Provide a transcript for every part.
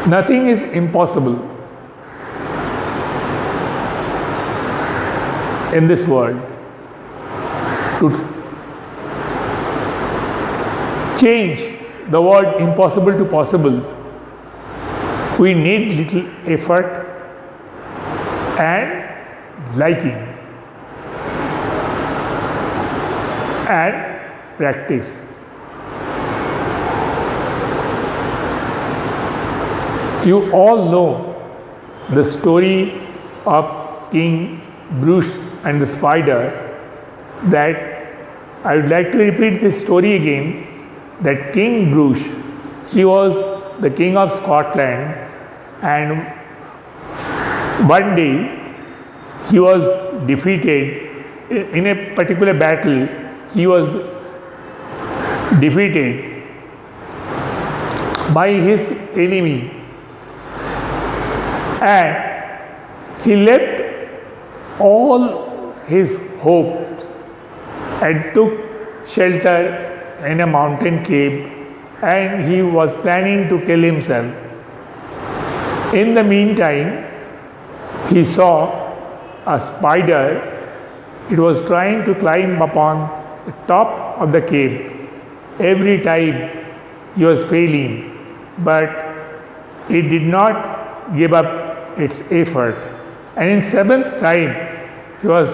Nothing is impossible in this world. To change the word impossible to possible, we need little effort and liking and practice. You all know the story of King Bruce and the spider. That I would like to repeat this story again. That King Bruce, he was the king of Scotland, and one day he was defeated in a particular battle. He was defeated by his enemy, and he left all his hopes and took shelter in a mountain cave, and he was planning to kill himself. In the meantime, he saw a spider. It was trying to climb upon the top of the cave. Every time he was failing, but it did not give up its effort. And in seventh time, he was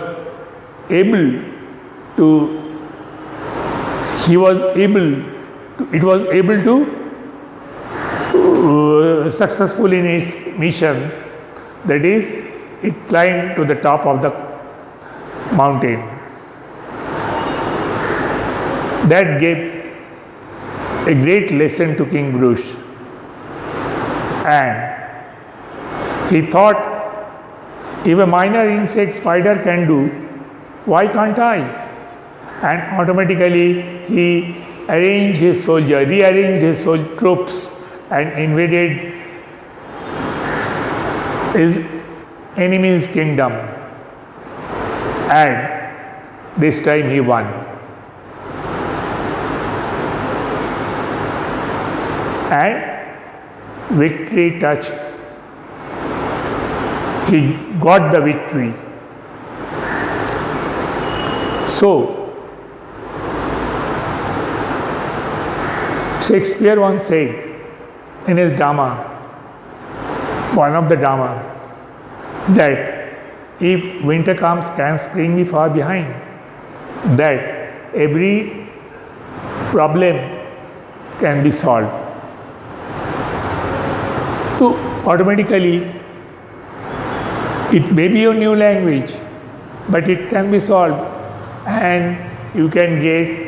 able to successful in its mission. That is, it climbed to the top of the mountain. That gave a great lesson to King Bruce, and he thought, if a minor insect spider can do, why can't I? And automatically he rearranged his troops and invaded his enemy's kingdom, and this time he won. And victory touched. He got the victory. So, Shakespeare once said in his drama, one of the drama, that if winter comes, can spring be far behind? That every problem can be solved. So automatically, it may be a new language, but it can be solved, and you can get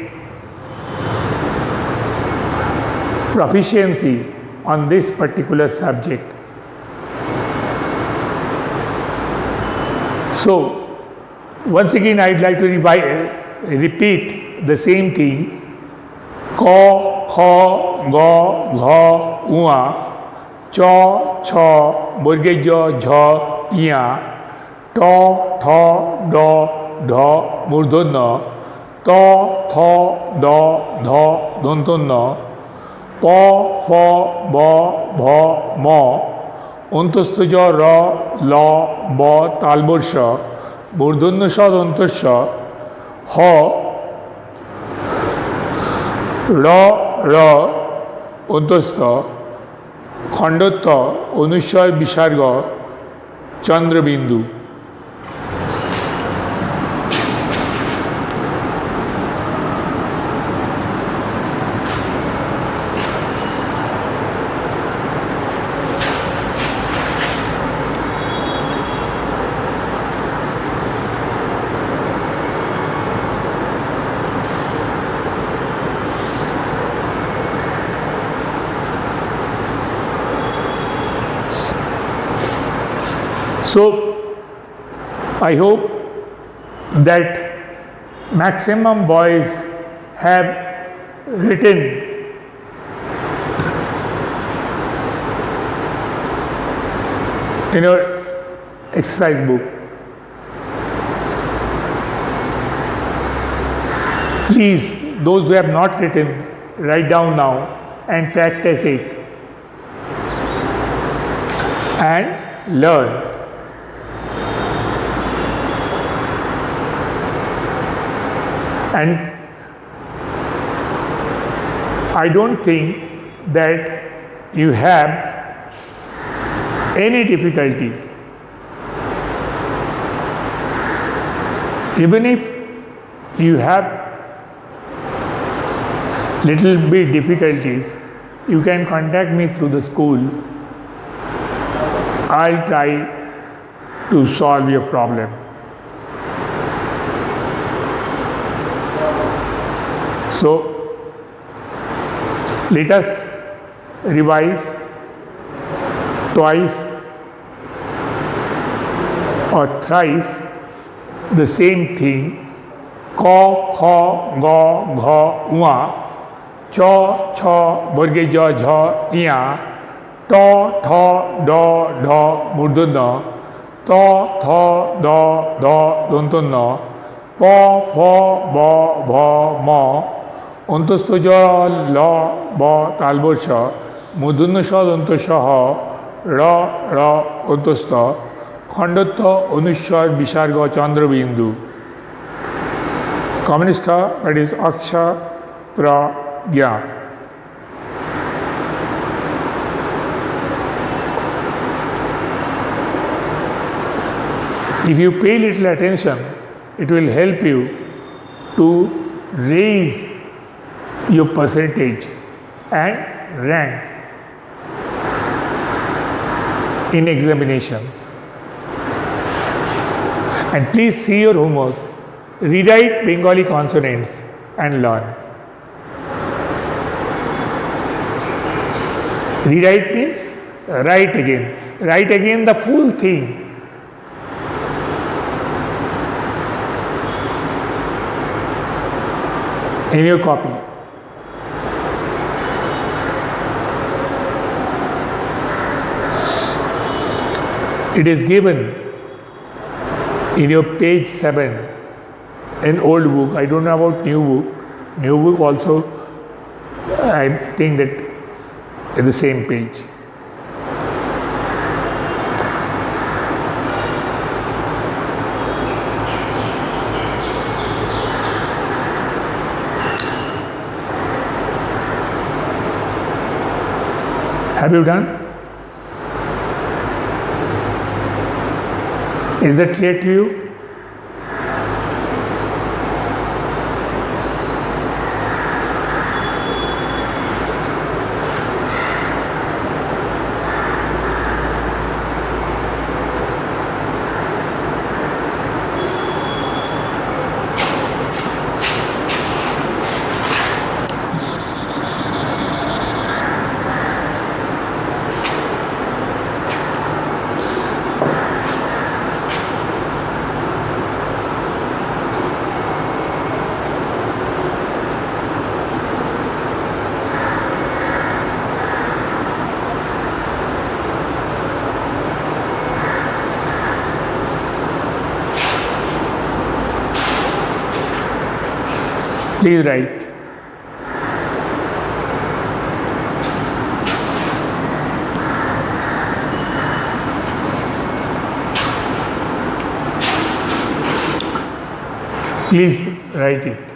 proficiency on this particular subject. So, once again, I'd like to repeat the same thing. Ko, kho, go, gho, ua, cho, cho, burgejo, jho, ia, to, tho, do, dho, murdhunna, to, tho, do, dho, dantana, po, fo, bo, bho, mo, অন্তস্থজ র ল ব তালবর্ষ মূর্ধন্য স দন্তস্ব হ র র অন্তস্থ খণ্ডত্ব অনুস্বর বিসর্গ Chandrabindu. So, I hope that maximum boys have written in your exercise book. Please, those who have not written, write down now and practice it. and learn. And I don't think that you have any difficulty. Even if you have little bit difficulties, you can contact me through the school. I'll try to solve your problem. So let us revise twice or thrice the same thing. Ka, kha, ga, gha, ua, cha, cha, burge, ja, jha, ia, ta, tha, da, dha, murdana, ta, tha, da, dha, dantana, pa, pha, ba, bha, ma, অন্তস্থ জ ল ব তালবর্ষ মূর্ধন্য ষ দন্তস্ব হ র র অন্তস্থ খণ্ডত্ব অনুস্বর বিসর্গ Chandrabindu communist that is aksha pragya. If you pay little attention, it will help you to raise your percentage and rank in examinations. And please see your homework, rewrite Bengali consonants and learn. Rewrite means write again the full thing. In your copy. It is given in your page 7 in old book. I don't know about new book. New book also, I think that is the same page. Have you done? Is that clear to you? Please write. Please write it.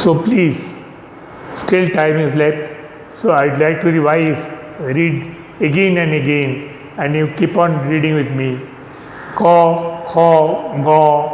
So please, still time is left. So I'd like to revise, read again and again, and you keep on reading with me. Ka, kha, ga,